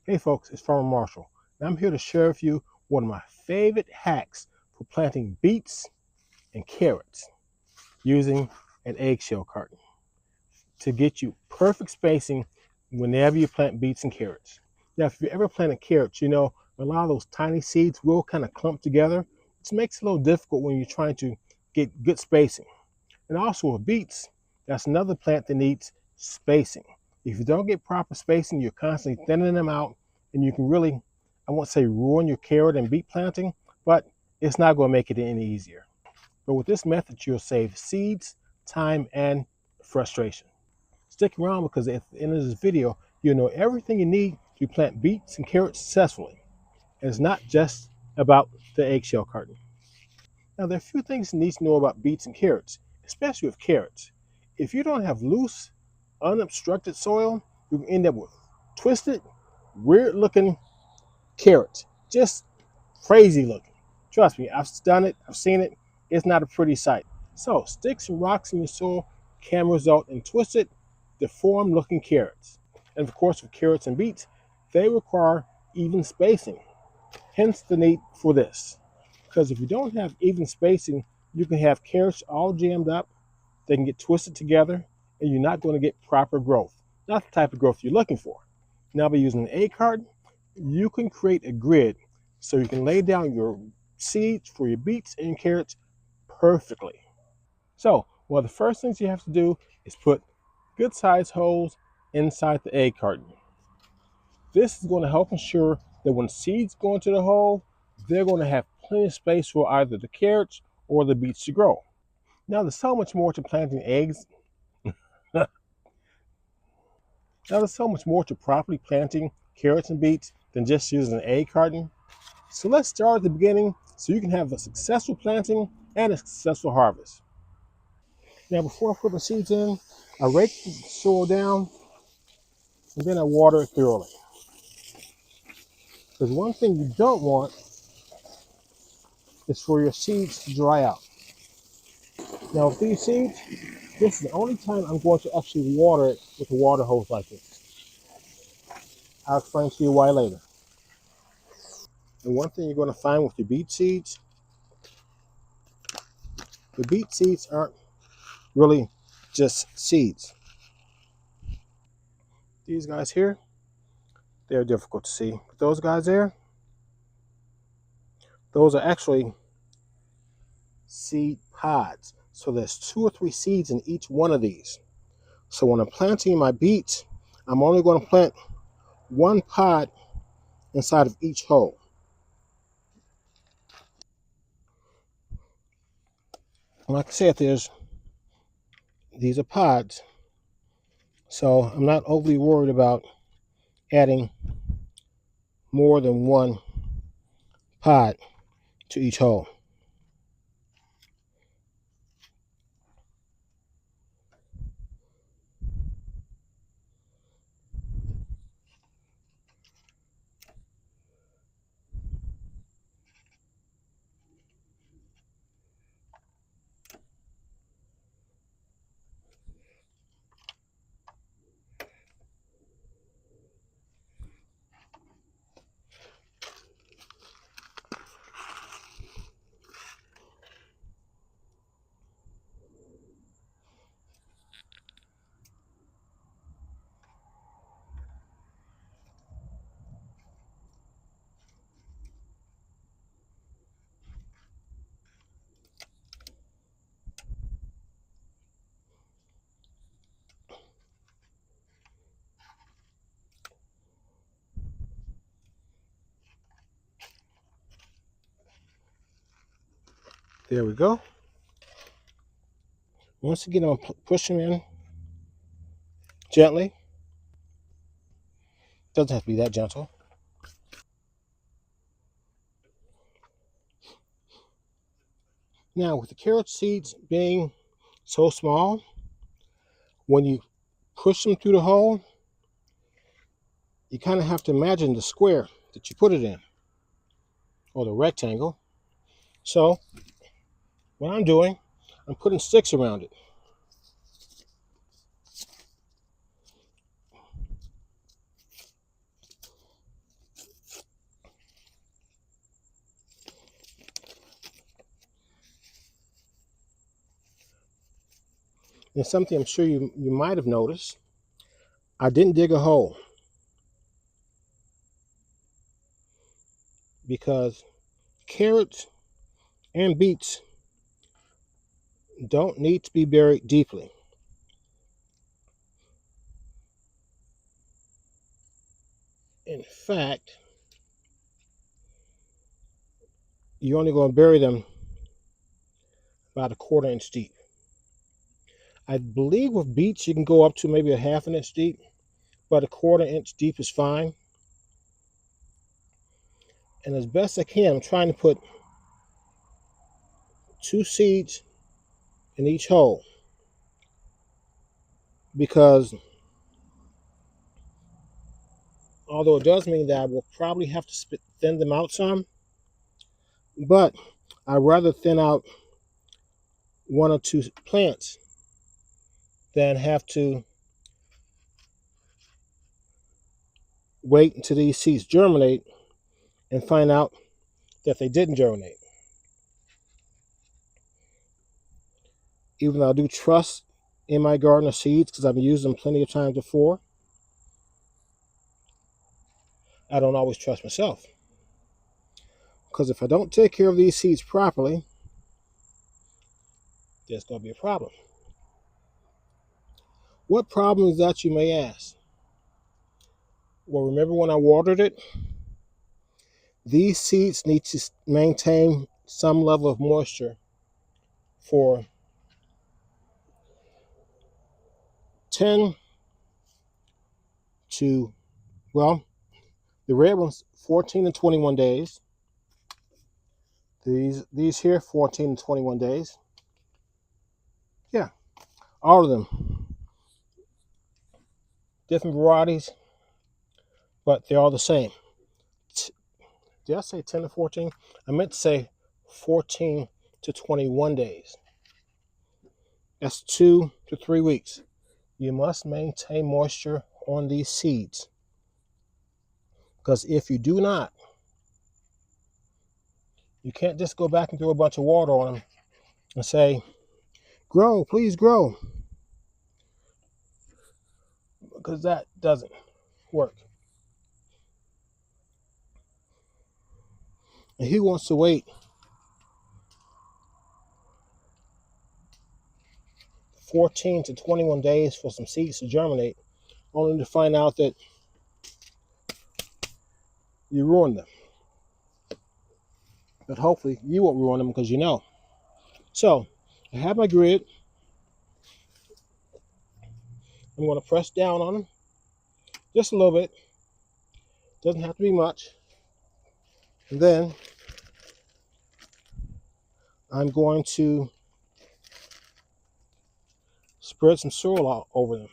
Hey folks, it's Farmer Marshall, and I'm here to share with you one of my favorite hacks for planting beets and carrots using an eggshell carton to get you perfect spacing whenever you plant beets and carrots. Now, if you ever planted carrots, you know a lot of those tiny seeds will kind of clump together, which makes it a little difficult when you're trying to get good spacing. And also with beets, that's another plant that needs spacing. If you don't get proper spacing, you're constantly thinning them out, and you can really, I won't say ruin your carrot and beet planting, but it's not going to make it any easier. But with this method, you'll save seeds, time, and frustration. Stick around because at the end of this video, you'll know everything you need to plant beets and carrots successfully. And it's not just about the eggshell carton. Now, there are a few things you need to know about beets and carrots, especially with carrots. If you don't have loose, unobstructed soil, you can end up with twisted, weird looking carrots. Just crazy looking. Trust me, I've done it, I've seen it. It's not a pretty sight. So, sticks and rocks in your soil can result in twisted, deformed looking carrots. And of course, with carrots and beets, they require even spacing. Hence the need for this. Because if you don't have even spacing, you can have carrots all jammed up, they can get twisted together, and you're not going to get proper growth. Not the type of growth you're looking for. Now, by using an egg carton, you can create a grid so you can lay down your seeds for your beets and your carrots perfectly. So, one of the first things you have to do is put good sized holes inside the egg carton. This is going to help ensure that when seeds go into the hole, they're going to have plenty of space for either the carrots or the beets to grow. Now, there's so much more to planting eggs. Now, there's so much more to properly planting carrots and beets than just using an egg carton. So let's start at the beginning so you can have a successful planting and a successful harvest. Now, before I put the seeds in, I rake the soil down and then I water it thoroughly. Because one thing you don't want is for your seeds to dry out. Now, with these seeds, this is the only time I'm going to actually water it with a water hose like this. I'll explain to you why later. And one thing you're going to find with your beet seeds, the beet seeds aren't really just seeds. These guys here, they're difficult to see. But those guys there, those are actually seed pods. So there's 2 or 3 seeds in each one of these. So when I'm planting my beets, I'm only going to plant 1 pod inside of each hole. Like I said, these are pods. So I'm not overly worried about adding more than 1 pod to each hole. There we go. Once again, I'm push them in gently. Doesn't have to be that gentle. Now, with the carrot seeds being so small, when you push them through the hole, you kind of have to imagine the square that you put it in, or the rectangle. So, what I'm doing, I'm putting sticks around it. And something I'm sure you might have noticed, I didn't dig a hole because carrots and beets don't need to be buried deeply. In fact, you're only going to bury them about a 1/4 inch deep. I believe with beets you can go up to maybe a 1/2 inch deep, but a 1/4 inch deep is fine. And as best I can, I'm trying to put 2 seeds in each hole, because although it does mean that I will probably have to thin them out some, but I'd rather thin out 1 or 2 plants than have to wait until these seeds germinate and find out that they didn't germinate. Even though I do trust in my garden of seeds because I've used them plenty of times before, I don't always trust myself. Because if I don't take care of these seeds properly, there's going to be a problem. What problem is that, you may ask? Well, remember when I watered it? These seeds need to maintain some level of moisture for 10 to, well, the red ones 14 to 21 days. These here 14 to 21 days. Yeah, all of them. Different varieties, but they're all the same. Did I say 10 to 14? I meant to say 14 to 21 days. That's 2 to 3 weeks. You must maintain moisture on these seeds, because if you do not, you can't just go back and throw a bunch of water on them and say, grow, please grow, because that doesn't work. And who wants to wait 14 to 21 days for some seeds to germinate, only to find out that you ruined them? But hopefully you won't ruin them, because you know. So I have my grid. I'm going to press down on them just a little bit. Doesn't have to be much. And then I'm going to spread some soil out over them.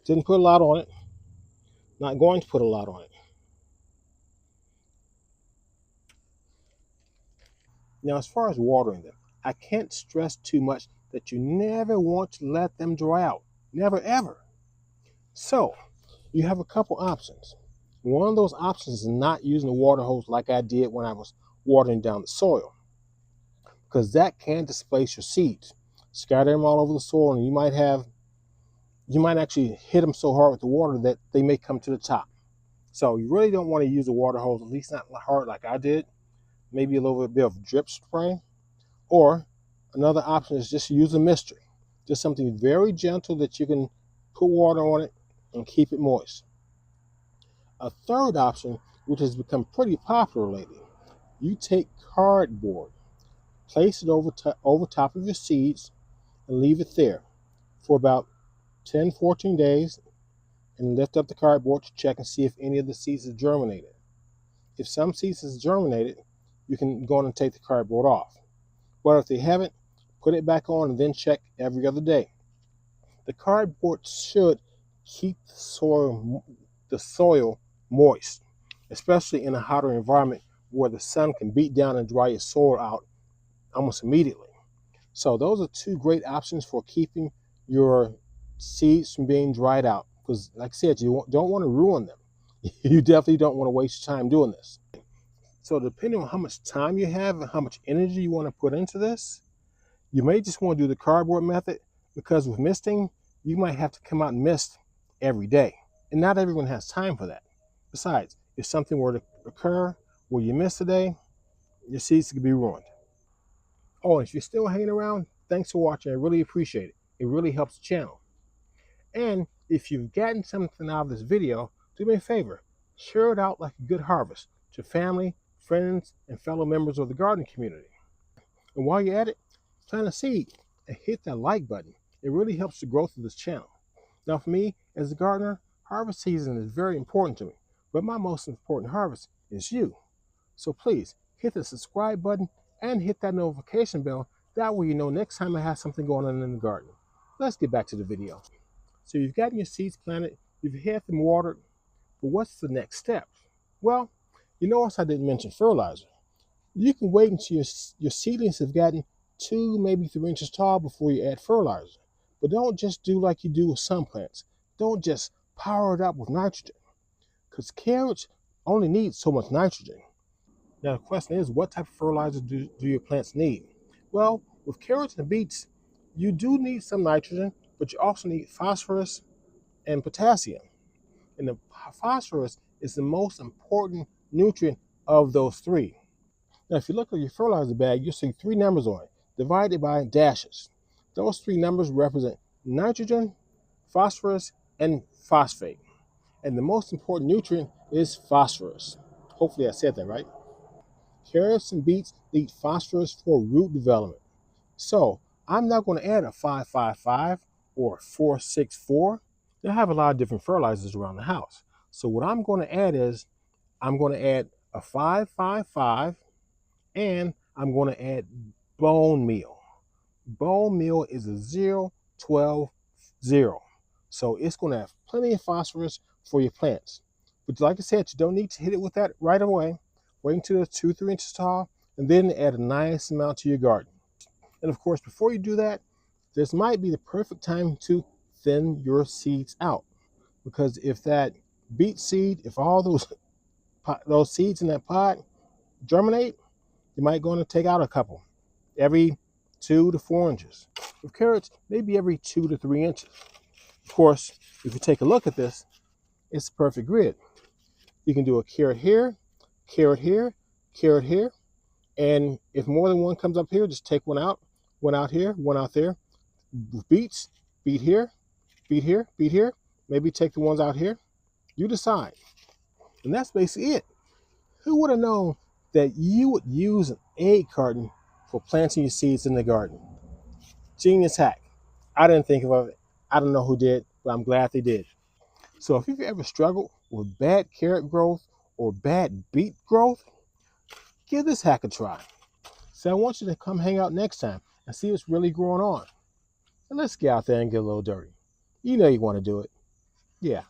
Didn't put a lot on it. Not going to put a lot on it. Now, as far as watering them, I can't stress too much that you never want to let them dry out. Never, ever. So, you have a couple options. One of those options is not using a water hose like I did when I was watering down the soil, because that can displace your seeds. Scatter them all over the soil, and you might actually hit them so hard with the water that they may come to the top. So you really don't want to use a water hose, at least not hard like I did. Maybe a little bit of drip spray. Or another option is just use a mister. Just something very gentle that you can put water on it and keep it moist. A third option, which has become pretty popular lately, you take cardboard, place it over top of your seeds, and leave it there for about 10-14 days, and lift up the cardboard to check and see if any of the seeds have germinated. If some seeds have germinated, you can go on and take the cardboard off. But if they haven't, put it back on and then check every other day. The cardboard should keep the soil moist, especially in a hotter environment where the sun can beat down and dry your soil out almost immediately. So those are 2 great options for keeping your seeds from being dried out, because like I said, you don't want to ruin them. You definitely don't want to waste your time doing this. So depending on how much time you have and how much energy you want to put into this, you may just want to do the cardboard method, because with misting, you might have to come out and mist every day. And not everyone has time for that. Besides, if something were to occur where you miss a day, your seeds could be ruined. Oh, and if you're still hanging around, thanks for watching. I really appreciate it. It really helps the channel. And if you've gotten something out of this video, do me a favor, share it out like a good harvest to family, friends, and fellow members of the gardening community. And while you're at it, plant a seed and hit that like button. It really helps the growth of this channel. Now for me, as a gardener, harvest season is very important to me, but my most important harvest is you. So please hit the subscribe button and hit that notification bell. That way you know next time I have something going on in the garden. Let's get back to the video. So you've gotten your seeds planted, you've had them watered, but what's the next step? Well, you notice I didn't mention fertilizer. You can wait until your seedlings have gotten 2, maybe 3 inches tall before you add fertilizer. But don't just do like you do with some plants. Don't just power it up with nitrogen, because carrots only need so much nitrogen. Now the question is, what type of fertilizer do your plants need? Well, with carrots and beets, you do need some nitrogen, but you also need phosphorus and potassium. And the phosphorus is the most important nutrient of those 3. Now, if you look at your fertilizer bag, you'll see 3 numbers on it, divided by dashes. Those 3 numbers represent nitrogen, phosphorus, and phosphate. And the most important nutrient is phosphorus. Hopefully I said that right. Carrots and beets need phosphorus for root development. So I'm not going to add a 5-5-5 or 4-6-4. They have a lot of different fertilizers around the house. So what I'm going to add is, I'm going to add a 5-5-5, and I'm going to add bone meal. Bone meal is a 0-12-0. So it's going to have plenty of phosphorus for your plants. But like I said, you don't need to hit it with that right away. Wait until it's 2-3 inches tall, and then add a nice amount to your garden. And of course, before you do that, this might be the perfect time to thin your seeds out. Because if that beet seed, if all those seeds in that pot germinate, you might want to take out a couple every 2 to 4 inches. With carrots, maybe every 2 to 3 inches. Of course, if you take a look at this, it's a perfect grid. You can do a carrot here, carrot here, carrot here, and if more than one comes up here, just take one out here, one out there. With beets, beet here, beet here, beet here. Maybe take the ones out here. You decide. And that's basically it. Who would have known that you would use an egg carton for planting your seeds in the garden? Genius hack. I didn't think of it. I don't know who did, but I'm glad they did. So if you've ever struggled with bad carrot growth or bad beet growth, give this hack a try. So I want you to come hang out next time and see what's really growing on. And let's get out there and get a little dirty. You know you want to do it. Yeah.